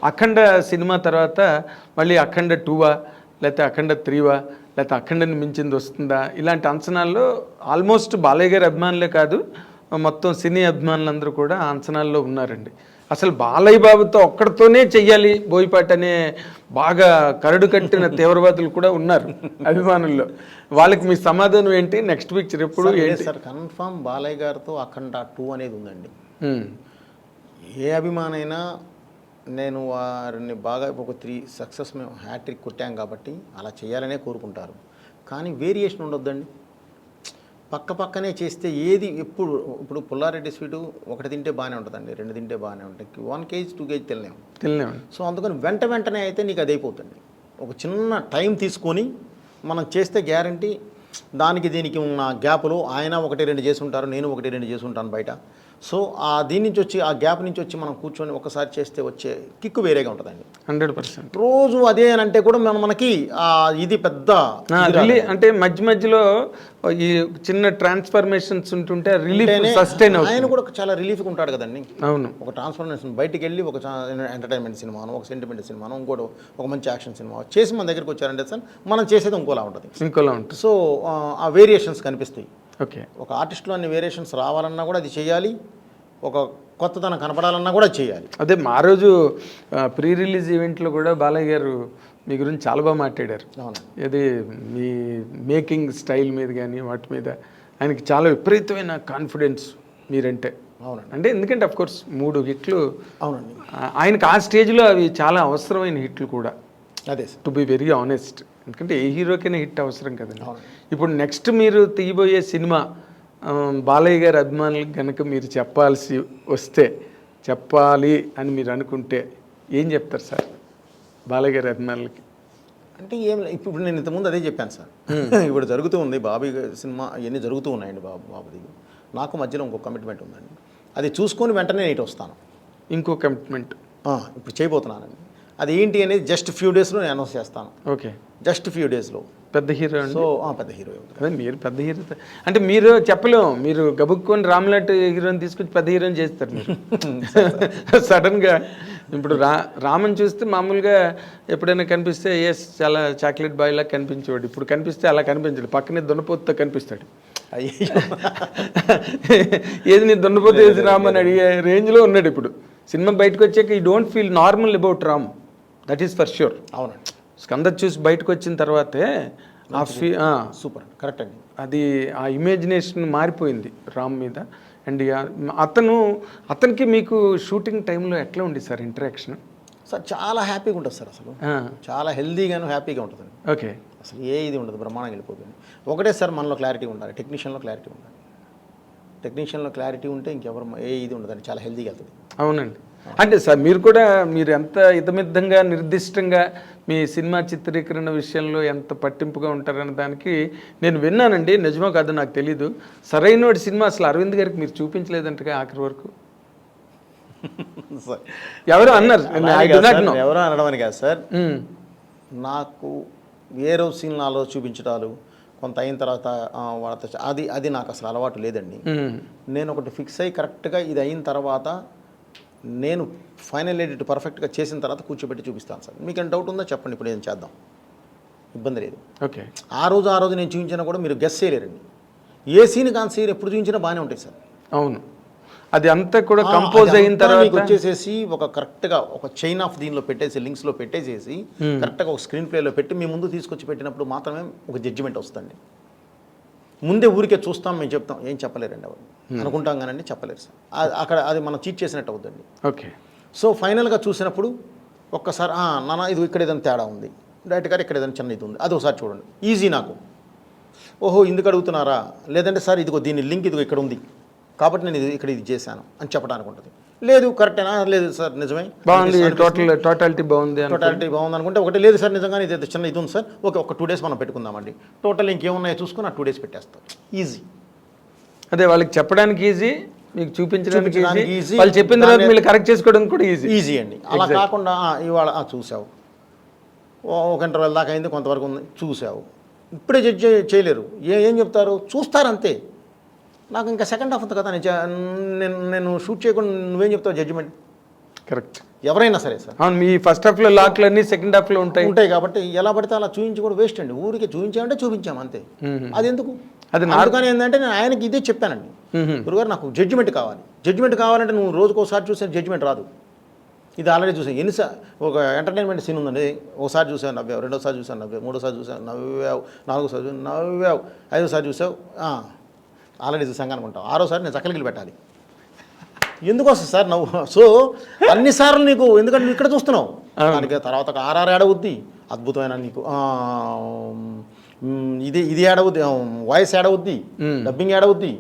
అఖండ cinema తర్వాత మళ్ళీ అఖండ 2వా లేకపోతే అఖండ 3వా లేకపోతే అఖండని మించింది వస్తుందా ఇలాంటి అంచనాల్లో ఆల్మోస్ట్ బాలయ్య గారి అభిమానులే కాదు మొత్తం సినీ అభిమానులందరూ కూడా ఆ అంచనాల్లో ఉన్నారండి. అసలు బాలయ్య బాబుతో ఒక్కడితోనే చెయ్యాలి బోయపాటి అనే బాగా కరడు కట్టిన తీవ్రవాదులు కూడా ఉన్నారు అభిమానుల్లో. వాళ్ళకి మీ సమాధానం ఏంటి? నెక్స్ట్ పిక్చర్ ఎప్పుడు ఏంటి సార్? కన్ఫామ్ బాలయ్య గారితో అఖండ 2 అనేది ఉందండి. ఏ అభిమానైనా నేను వారిని బాగా ఒక 3 సక్సెస్ మేము హ్యాట్రిక్ కొట్టాం కాబట్టి అలా చేయాలనే కోరుకుంటారు. కానీ వేరియేషన్ ఉండొద్దండి. పక్కనే చేస్తే ఏది ఇప్పుడు పుల్లారెడ్డి స్వీటు ఒకటి తింటే బాగానే ఉంటుందండి, 2 తింటే బాగానే ఉంటాయి, 1 kg 2 kg తినలేము. సో అందుకని వెంటనే అయితే నీకు అది అయిపోతుంది. ఒక చిన్న టైం తీసుకొని మనం చేస్తే గ్యారంటీ దానికి దీనికి ఉన్న గ్యాప్లో ఆయన 1-2 చేసి ఉంటారు, నేను 1-2 చేసి ఉంటాను బయట. సో దీని నుంచి వచ్చి ఆ గ్యాప్ నుంచి వచ్చి మనం కూర్చొని ఒకసారి చేస్తే వచ్చే కిక్కు వేరేగా ఉంటుందండి. 100%. రోజు అదే అని అంటే కూడా మనకి ఇది పెద్ద అంటే మధ్యలో ఈ చిన్న ట్రాన్స్ఫర్మేషన్స్ ఉంటుంటే రిలీఫ్ సస్టైన్ అవుతుంది. ఆయన కూడా చాలా రిలీఫ్గా ఉంటాడు కదండి. అవును. ఒక ట్రాన్స్ఫర్మేషన్ బయటికి వెళ్ళి ఒక ఎంటర్టైన్మెంట్ సినిమాను, ఒక సెంటిమెంట్ సినిమాను, ఇంకోటి ఒక మంచి యాక్షన్ సినిమా చేసి మన దగ్గరికి వచ్చారంటే సార్ మనం చేసేది ఇంకోలా ఉంటుంది. సో ఆ వేరియేషన్స్ కనిపిస్తాయి. ఓకే. ఒక ఆర్టిస్ట్లో అన్ని వేరియేషన్స్ రావాలన్నా కూడా అది చేయాలి, ఒక కొత్తదనం కనపడాలన్నా కూడా చేయాలి. అదే మా రోజు ప్రీ రిలీజ్ ఈవెంట్లో కూడా బాలయ్య గారు మీ గురించి చాలా బాగా మాట్లాడారు. ఇది మీ మేకింగ్ స్టైల్ మీద కానీ వాటి మీద ఆయనకి చాలా విపరీతమైన కాన్ఫిడెన్స్ మీరంటే. అవునండి. అంటే ఎందుకంటే అఫ్కోర్స్ 3 హిట్లు. అవునండి. ఆయనకు ఆ స్టేజ్లో అవి చాలా అవసరమైన హిట్లు కూడా. అదే టు బి వెరీ ఆనెస్ట్. ఎందుకంటే ఏ హీరోకైనా హిట్ అవసరం కదండి. ఇప్పుడు నెక్స్ట్ మీరు తీయబోయే సినిమా బాలయ్య గారి అభిమానులకు కనుక మీరు చెప్పాలి అని మీరు అనుకుంటే ఏం చెప్తారు సార్ బాలయ్య గారి అభిమానులకి? అంటే ఇప్పుడు నేను ఇంతకుముందు అదే చెప్పాను సార్. ఇప్పుడు జరుగుతూ ఉంది బాబీ సినిమా, ఇవన్నీ జరుగుతూ ఉన్నాయండి. బాబుది నాకు మధ్యలో ఇంకో కమిట్మెంట్ ఉందండి. అది చూసుకొని వెంటనే ఇటు వస్తాను. ఇంకో కమిట్మెంట్ ఇప్పుడు చేయబోతున్నానండి. అది ఏంటి అనేది జస్ట్ ఫ్యూ డేస్లో నేను అనౌన్స్ చేస్తాను. ఓకే. జస్ట్ ఫ్యూ డేస్లో. పెద్ద హీరో. సో పెద్ద హీరో. అదే మీరు పెద్ద హీరో అంటే మీరు చెప్పలేము. మీరు గబుక్కొని రామ్లాట్ హీరోని తీసుకొచ్చి పెద్ద హీరోని చేస్తారు మీరు సడన్గా. ఇప్పుడు రామన్ చూస్తే మామూలుగా ఎప్పుడైనా కనిపిస్తే చాలా చాక్లెట్ బాయ్ లాగా కనిపించేవాడు. ఇప్పుడు కనిపిస్తే అలా కనిపించాడు, పక్కనే దున్నపోతుతో కనిపిస్తాడు. ఏది నీ దున్నపోతు ఏది రామ్ అని అడిగే రేంజ్లో ఉన్నాడు ఇప్పుడు. సినిమా బయటకు వచ్చాక ఈ don't feel normal about Ram, that is for sure. అవునండి. స్కంద చూసి బయటకు వచ్చిన తర్వాతే సూపర్ కరెక్ట్ అండి. అది ఆ ఇమాజినేషన్ మారిపోయింది రామ్ మీద. అండ్ అతనికి మీకు షూటింగ్ టైంలో ఎట్లా ఉంది సార్ ఇంటరాక్షన్? సార్ చాలా హ్యాపీగా ఉంటుంది సార్. అసలు చాలా హెల్దీగాను హ్యాపీగా ఉంటుంది. ఓకే. అసలు ఇది ఉండదు, బ్రహ్మాండంగా వెళ్ళిపోతుంది. ఒకటే సార్ మనలో క్లారిటీ ఉండాలి, టెక్నీషియన్లో క్లారిటీ ఉండాలి. టెక్నీషియన్లో క్లారిటీ ఉంటే ఇంకెవరు ఇది ఉండదండి, చాలా హెల్దీగా వెళ్తుంది. అవునండి. అంటే సార్ మీరు ఎంత ఇతమిద్దంగా నిర్దిష్టంగా మీ సినిమా చిత్రీకరణ విషయంలో ఎంత పట్టింపుగా ఉంటారన్న దానికి నేను విన్నానండి. నిజమో కాదు నాకు తెలీదు. సరైన సినిమా అసలు అరవింద్ గారికి మీరు చూపించలేదంటగా ఆఖరి వరకు ఎవరో అన్నారు. ఎవరో అనడం కాదు సార్, నాకు ఏ రోజు సీన్ నాలో చూపించడాలు కొంత అయిన తర్వాత వాళ్ళతో అది నాకు అసలు అలవాటు లేదండి. నేను ఒకటి ఫిక్స్ అయ్యి కరెక్ట్గా ఇది అయిన తర్వాత నేను ఫైనల్ ఎడిట్ పర్ఫెక్ట్గా చేసిన తర్వాత కూర్చోబెట్టి చూపిస్తాను సార్. మీకు ఏమైనా డౌట్ ఉందో చెప్పండి, ఇప్పుడు నేను చేద్దాం, ఇబ్బంది లేదు. ఓకే. ఆ రోజు నేను చూపించినా కూడా మీరు గెస్ చేయలేరండి. ఏ సీన్ కాని సీన్ ఎప్పుడు చూపించినా బాగానే ఉంటాయి సార్. అవును. అది అంతా కూడా కంపోజ్ అయిన తర్వాత మీకు వచ్చేసేసి ఒక కరెక్ట్గా ఒక చైన్ ఆఫ్ దీనిలో పెట్టేసి లింక్స్లో పెట్టేసేసి కరెక్ట్గా ఒక స్క్రీన్ ప్లేలో పెట్టి మీ ముందు తీసుకొచ్చి పెట్టినప్పుడు మాత్రమే ఒక జడ్జిమెంట్ వస్తుంది. ముందే ఊరికే చూస్తాం మేము చెప్తాం, ఏం చెప్పలేరండి ఎవరు అనుకుంటాం కానండి, చెప్పలేరు సార్. అక్కడ అది మనం చీట్ చేసినట్టు అవుతుంది. ఓకే. సో ఫైనల్గా చూసినప్పుడు ఒక్కసారి నాన్న ఇది ఇక్కడ ఏదైనా తేడా ఉంది, డైరెక్ట్ గారు ఇక్కడ ఏదైనా చిన్న ఇది ఉంది, అది ఒకసారి చూడండి, ఈజీ నాకు. ఓహో ఇందుకు అడుగుతున్నారా, లేదంటే సార్ ఇదిగో దీని లింక్ ఇదిగో ఇక్కడ ఉంది కాబట్టి నేను ఇక్కడ ఇది చేశాను అని చెప్పడానికి ఉంటుంది. లేదు కరెక్టేనా, లేదు సార్ నిజమే బాగుంది, టోటాలిటీ బాగుంది అనుకుంటే ఒకటి లేదు సార్ నిజంగానే ఇది చిన్న ఇది ఉంది సార్, ఓకే ఒక 2 days మనం పెట్టుకుందామండి, టోటల్ ఇంకేమున్నాయో చూసుకుని 2 days పెట్టేస్తాం, ఈజీ. అదే వాళ్ళకి చెప్పడానికి ఈజీ, మీకు చూపించడానికి ఈజీ, వాళ్ళు చెప్పిన తర్వాత మీరు కరెక్ట్ చేసుకోవడానికి కూడా ఈజీ అండి. అలా కాకుండా ఇవాళ చూసావు, ఒక ఇంటర్వెల్ దాకా అయింది, కొంతవరకు ఉంది చూసావు, ఇప్పుడే జడ్జ్ చేయలేరు. ఏం చెప్తారు, చూస్తారంతే. నాకు ఇంకా సెకండ్ హాఫ్ ఉంది కదా, నేను షూట్ చేయకుండా నువ్వేం చెప్తావు జడ్జిమెంట్? కరెక్ట్. ఎవరైనా సరే సార్ అవును, మీ ఫస్ట్ హాఫ్లో లాక్లు అన్నీ సెకండ్ హాఫ్లో ఉంటాయి. ఉంటాయి కాబట్టి ఎలా పడితే అలా చూపించి కూడా వేస్ట్ అండి. ఊరికి చూపించామంటే చూపించాం అంతే. అది ఎందుకు? అది అందుకని ఏంటంటే నేను ఆయనకి ఇదే చెప్పానండి, గురుగారు నాకు జడ్జిమెంట్ కావాలి. జడ్జిమెంట్ కావాలంటే నువ్వు రోజుకోసారి చూసే జడ్జిమెంట్ రాదు. ఇది ఆల్రెడీ చూసాను ఎన్నిసార్లు. ఒక ఎంటర్టైన్మెంట్ సీన్ ఉందండి, ఒకసారి చూసావు నవ్వావు, రెండోసారి చూసాను నవ్వావు, మూడోసారి చూసావు నవ్వావు, నాలుగోసారి చూసావు నవ్వావు, ఐదోసారి చూసావు ఆల్రెడీ చూసాం అనుకుంటావు, ఆరోసారి నేను చక్కలికి పెట్టాలి. ఎందుకు వస్తుంది సార్ నవ్వు? సో అన్నిసార్లు నీకు ఎందుకంటే నువ్వు ఇక్కడ చూస్తున్నావు, దానికి తర్వాత ఒక ఆర్ఆర్ ఏడవుద్ది, అద్భుతమైన నీకు ఇది ఏడవుద్ది, వాయిస్ ఏడవుద్ది, డబ్బింగ్ ఏడవుద్ది,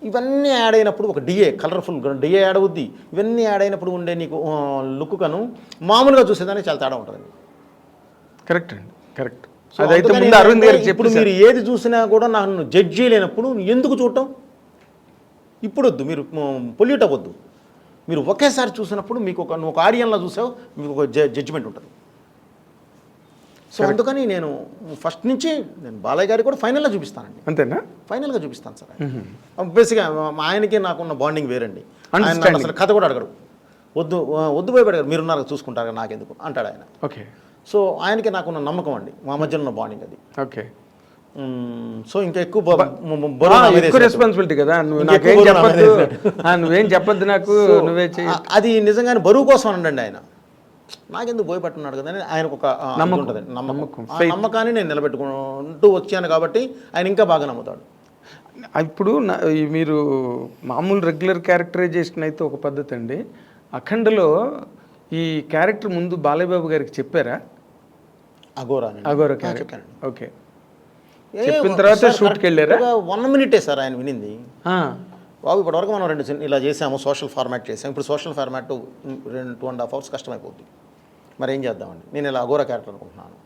ఇవన్నీ యాడ్ అయినప్పుడు ఒక డిఏ కలర్ఫుల్ డిఏ యాడ్ అవుద్ది. ఇవన్నీ యాడ్ అయినప్పుడు ఉండే నీకు లుక్ కను మామూలుగా చూసేదానికి చాలా తేడా ఉంటుంది. కరెక్ట్ అండి, కరెక్ట్. అదైతే ముందు అరవింద్ గారికి ఇప్పుడు మీరు ఏది చూసినా కూడా నన్ను జడ్జ్ చేయలేనప్పుడు ఎందుకు చూడటం? ఇప్పుడు వద్దు, మీరు పొల్యూట్ అవ్వద్దు. మీరు ఒకేసారి చూసినప్పుడు మీకు నువ్వు ఒక ఆడియన్లా చూసావు, మీకు ఒక జడ్జిమెంట్ ఉంటుంది. సో అందుకని నేను ఫస్ట్ నుంచి నేను బాలయ్య గారికి కూడా ఫైనల్గా చూపిస్తానండి. అంతేనా? ఫైనల్గా చూపిస్తాను సార్. బేసిక్గా ఆయనకి నాకున్న బాండింగ్ వేరండి. ఆయన అసలు కథ కూడా అడగడు, వద్దు భయపడగారు, మీరున్నారు చూసుకుంటారు నాకెందుకు అంటాడు ఆయన. ఓకే. సో ఆయనకి నాకున్న నమ్మకం అండి, మా మధ్యలో ఉన్న బాండింగ్ అది. ఓకే. సో ఇంకా ఎక్కువ రెస్పాన్సిబిలిటీ కదా, నువ్వేం చెప్పద్దు నాకు, నువ్వే అది నిజంగానే బరువు కోసం అనండి ఆయన. నాకెందుకు భయపడుతున్నాడు కదా అని ఆయనకు ఒక ఉంటుంది, నమ్మకం. ఆ నమ్మకాన్ని నేను నిలబెట్టుకుంటూ వచ్చాను కాబట్టి ఆయన ఇంకా బాగా నమ్ముతాడు. ఇప్పుడు మీరు మామూలు రెగ్యులర్ క్యారెక్టరైజేషన్ అయితే ఒక పద్ధతి అండి, అఖండలో ఈ క్యారెక్టర్ ముందు బాలయ్య బాబు గారికి చెప్పారా? అఘోరా క్యారెక్టర్. ఓకే. చెప్పిన తర్వాత షూట్కి వెళ్ళారా? 1 minute సార్ ఆయన వినింది. బాబు ఇప్పటివరకు మనం 2 ఇలా చేసాము, సోషల్ ఫార్మాట్ చేసాము, ఇప్పుడు సోషల్ ఫార్మాట్ 2.5 hours కష్టమైపోద్ది, మరి ఏం చేద్దామండి. నేను ఇలా అఘోరా క్యారెక్టర్ అనుకుంటున్నాను.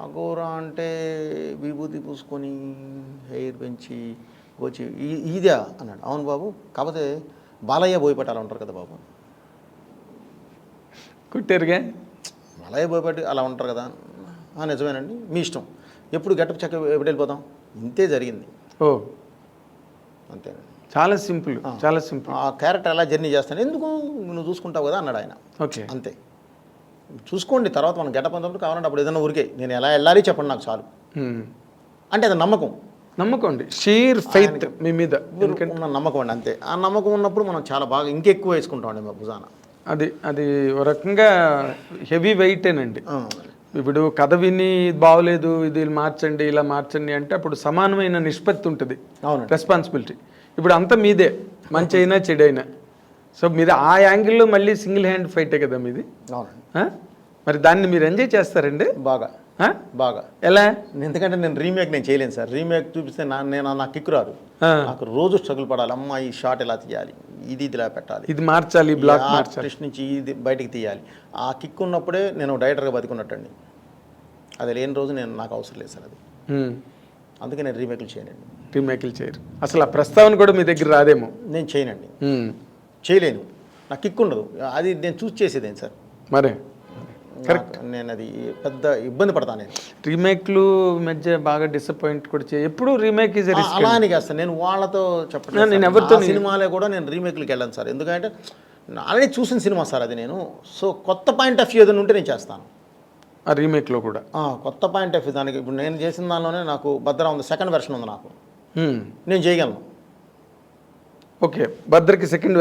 అఘోరా అంటే విభూతి పూసుకొని హెయిర్ పెంచి వచ్చి ఇదా అన్నాడు. అవును బాబు, కాకపోతే బాలయ్య బోయపట్టాలి ఉంటారు కదా బాబు. కుట్టారుగా, బాలయ్య బోయపట్టి అలా ఉంటారు కదా. నిజమేనండి, మీ ఇష్టం, ఎప్పుడు గెటప్ చెక్క ఎప్పుడు వెళ్ళిపోతాం, ఇంతే జరిగింది. ఓ అంతేనండి, చాలా సింపుల్, చాలా సింపుల్. ఆ క్యారెక్టర్ ఎలా జర్నీ చేస్తాను, ఎందుకు నువ్వు చూసుకుంటావు కదా అన్నాడు ఆయన. ఓకే, అంతే, చూసుకోండి, తర్వాత మనం గెటప్ అంతప్పుడు కావాలంటే అప్పుడు ఏదైనా ఊరికే నేను ఎలా వెళ్ళాలి చెప్పండి నాకు చాలు అంటే అది నమ్మకం అండి, షీర్ ఫెయిత్ మీ మీద ఉన్న నమ్మకం అండి. అంతే, ఆ నమ్మకం ఉన్నప్పుడు మనం చాలా బాగా ఇంకెక్కువ వేసుకుంటామండి మా భుజాన. అది ఒక రకంగా హెవీ వెయిటేనండి. ఇప్పుడు కథ విని బాగోలేదు, ఇది మార్చండి, ఇలా మార్చండి అంటే అప్పుడు సమానమైన నిష్పత్తి ఉంటుంది రెస్పాన్సిబిలిటీ. ఇప్పుడు అంతా మీదే, మంచి అయినా చెడు అయినా. సో మీరు ఆ యాంగిల్లో మళ్ళీ సింగిల్ హ్యాండ్ ఫైటే కదా మీది. మరి దాన్ని మీరు ఎంజాయ్ చేస్తారండి బాగా బాగా. ఎలా? ఎందుకంటే నేను రీమేక్ చేయలేను సార్. రీమేక్ చూపిస్తే నాకు కిక్కు రాదు. నాకు రోజు స్ట్రగుల్ పడాలి. అమ్మ ఈ షాట్ ఎలా తీయాలి, ఇది ఇలా పెట్టాలి, ఇది మార్చాలి, బ్లాక్ మార్చాలి, నుంచి ఇది బయటికి తీయాలి. ఆ కిక్ ఉన్నప్పుడే నేను డైరెక్టర్గా బతికున్నట్టండి. అది లేని రోజు నాకు అవసరం లేదు సార్ అది. అందుకే నేను రీమేక్లు చేయనండి. రీమేక్లు చేయరు అసలు, ఆ ప్రస్తావన కూడా మీ దగ్గర రాదేమో. నేను చేయనండి, చేయలేను, నాకు కిక్ ఉండదు. అది నేను చూస్ చేసేదేం సార్. మరే కరెక్ట్, నేను అది పెద్ద ఇబ్బంది పడతాను. నేను రీమేక్లు మధ్య బాగా డిసప్పాయింట్ కూడా ఎప్పుడు రీమేక్ ఈజ్ రిస్క్ అలా అని కాదు సార్. నేను వాళ్ళతో చెప్పట్లేదు, నేను ఎవరితో సినిమాలే కూడా నేను రీమేక్లకి వెళ్ళాను సార్. ఎందుకంటే ఆల్రెడీ చూసిన సినిమా సార్ అది. నేను సో కొత్త పాయింట్ ఆఫ్ వ్యూ ఏదైనా ఉంటే నేను చేస్తాను ఆ రీమేక్లో కూడా. కొత్త పాయింట్ ఆఫ్ వ్యూ దానికి ఇప్పుడు నేను చేసిన దానిలోనే నాకు భద్ర ఉంది, సెకండ్ వెర్షన్ ఉంది, నాకు నేను చేయగలను. ఓకే, భద్రకి సెకండ్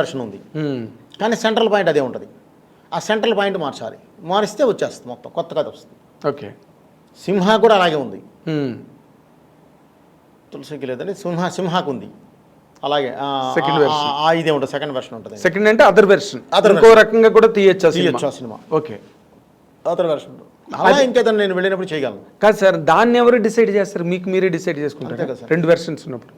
వెర్షన్ ఉంది, కానీ సెంట్రల్ పాయింట్ అదే ఉంటుంది. ఆ సెంట్రల్ పాయింట్ మార్చాలి, మారిస్తే వచ్చేస్తుంది మొత్తం కొత్త కథ వస్తుంది. ఓకే, సింహ కూడా అలాగే ఉంది, తులసికి లేదని సింహాకు ఉంది అలాగే. ఇదే ఉంటుంది, సెకండ్ వెర్షన్ ఉంటుంది. సెకండ్ అంటే అదర్ వెర్షన్, ఇంకో రకంగా కూడా తీయచ్చు సినిమా. ఓకే, అదర్ వెర్షన్ అలా ఇంకేదన్నా నేను వెళ్ళినప్పుడు చేయగలను. కాదు సార్, దాన్ని ఎవరు డిసైడ్ చేస్తారు? మీకు మీరే డిసైడ్ చేసుకుంటారు కదా 2 వెర్షన్స్ ఉన్నప్పుడు.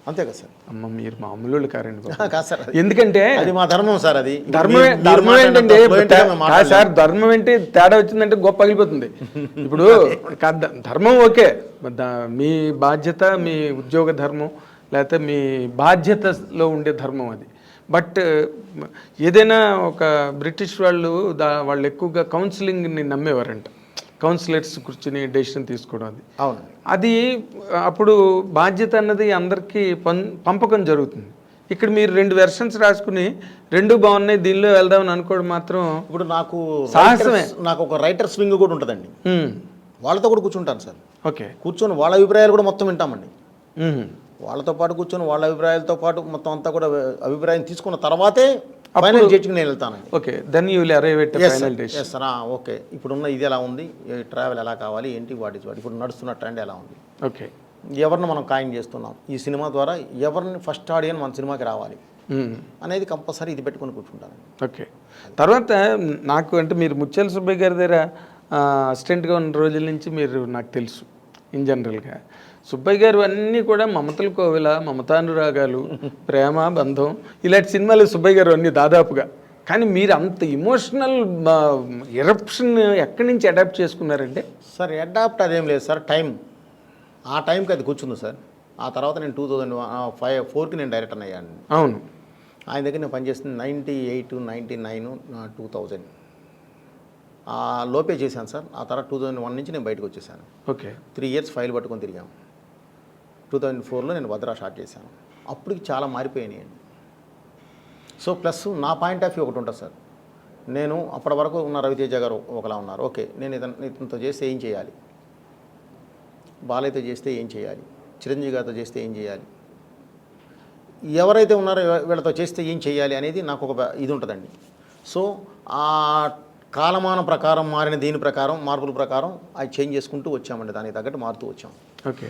అంతే కదా సార్. అమ్మ మీరు మామూలు కారండి కాదు సార్, ఎందుకంటే అది మా ధర్మం సార్. అది ధర్మం ఏంటంటే సార్, ధర్మం ఏంటి తేడా వచ్చిందంటే గొప్ప పగిలిపోతుంది. ఇప్పుడు ధర్మం ఓకే, మీ బాధ్యత, మీ ఉద్యోగ ధర్మం, లేకపోతే మీ బాధ్యతలో ఉండే ధర్మం అది. బట్ ఏదైనా ఒక బ్రిటిష్ వాళ్ళు ఎక్కువగా కౌన్సిలింగ్ని నమ్మేవారంట. కౌన్సిలర్స్ కూర్చుని డెసిషన్ తీసుకోవడం అది. అవును, అది అప్పుడు బాధ్యత అన్నది అందరికీ పంపకం జరుగుతుంది. ఇక్కడ మీరు 2 వెర్షన్స్ రాసుకుని 2 బాగున్నాయి దీనిలో వెళ్దామని అనుకోవడం మాత్రం ఇప్పుడు నాకు సాహసమే. నాకు ఒక రైటర్ స్వింగ్ కూడా ఉంటుందండి. వాళ్ళతో కూడా కూర్చుంటాను సార్. ఓకే. కూర్చొని వాళ్ళ అభిప్రాయాలు కూడా మొత్తం వింటామండి. వాళ్ళతో పాటు కూర్చొని వాళ్ళ అభిప్రాయాలతో పాటు మొత్తం అంతా కూడా అభిప్రాయం తీసుకున్న తర్వాతే ఫైనల్ జడ్జికి నేను వెళ్తానండి. Okay, then you will arrive at final decision. Yes sir. Okay, ఇప్పుడున్న ఇది ఎలా ఉంది, ట్రావెల్ ఎలా కావాలి, ఏంటి వాటి ఇప్పుడు నడుస్తున్న ట్రెండ్ ఎలా ఉంది, ఓకే, ఎవరిని మనం ఖాయం చేస్తున్నాం, ఈ సినిమా ద్వారా ఎవరిని ఫస్ట్ ఆడియన్స్ మన సినిమాకి రావాలి అనేది కంపల్సరీ ఇది పెట్టుకొని కూర్చుంటాను. ఓకే. తర్వాత నాకు అంటే మీరు ముత్యాల సుబ్బయ్య గారి దగ్గర అసిస్టెంట్గా ఉన్న రోజుల నుంచి మీరు నాకు తెలుసు ఇన్ జనరల్గా. సుబ్బయ్య గారు అన్నీ కూడా మమతల కోవిల, మమతానురాగాలు, ప్రేమ, బంధం ఇలాంటి సినిమాలు సుబ్బయ్య గారు అన్నీ దాదాపుగా. కానీ మీరు అంత ఇమోషనల్ ఎరప్షన్ ఎక్కడి నుంచి అడాప్ట్ చేసుకున్నారంటే? సార్ అడాప్ట్ అదేం లేదు సార్, టైం ఆ టైంకి అది కూర్చుంది సార్. ఆ తర్వాత నేను 2004కి నేను డైరెక్టర్ అయ్యాను. అవును. ఆయన దగ్గర నేను పనిచేస్తుంది 98, 99, 2000 ఆ లోపే చేశాను సార్. ఆ తర్వాత 2001 నుంచి నేను బయటకు వచ్చేసాను. ఓకే. 3 ఇయర్స్ ఫైల్ పట్టుకొని తిరిగాము. 2004లో నేను భద్రా స్టార్ట్ చేశాను. అప్పటికి చాలా మారిపోయినాయండి. సో ప్లస్ నా పాయింట్ ఆఫ్ వ్యూ ఒకటి ఉంటుంది సార్. నేను అప్పటి వరకు ఉన్న రవితేజ గారు ఒకలా ఉన్నారు. ఓకే, నేను ఇతనితో చేస్తే ఏం చేయాలి, బాలయ్యతో చేస్తే ఏం చేయాలి, చిరంజీవి గారితో చేస్తే ఏం చేయాలి, ఎవరైతే ఉన్నారో వీళ్ళతో చేస్తే ఏం చేయాలి అనేది నాకు ఒక ఇది ఉంటుందండి. సో ఆ కాలమాన ప్రకారం మారిన దీని ప్రకారం మార్పుల ప్రకారం అది చేంజ్ చేసుకుంటూ వచ్చామండి. దానికి తగ్గట్టు మారుతూ వచ్చాం. ఓకే.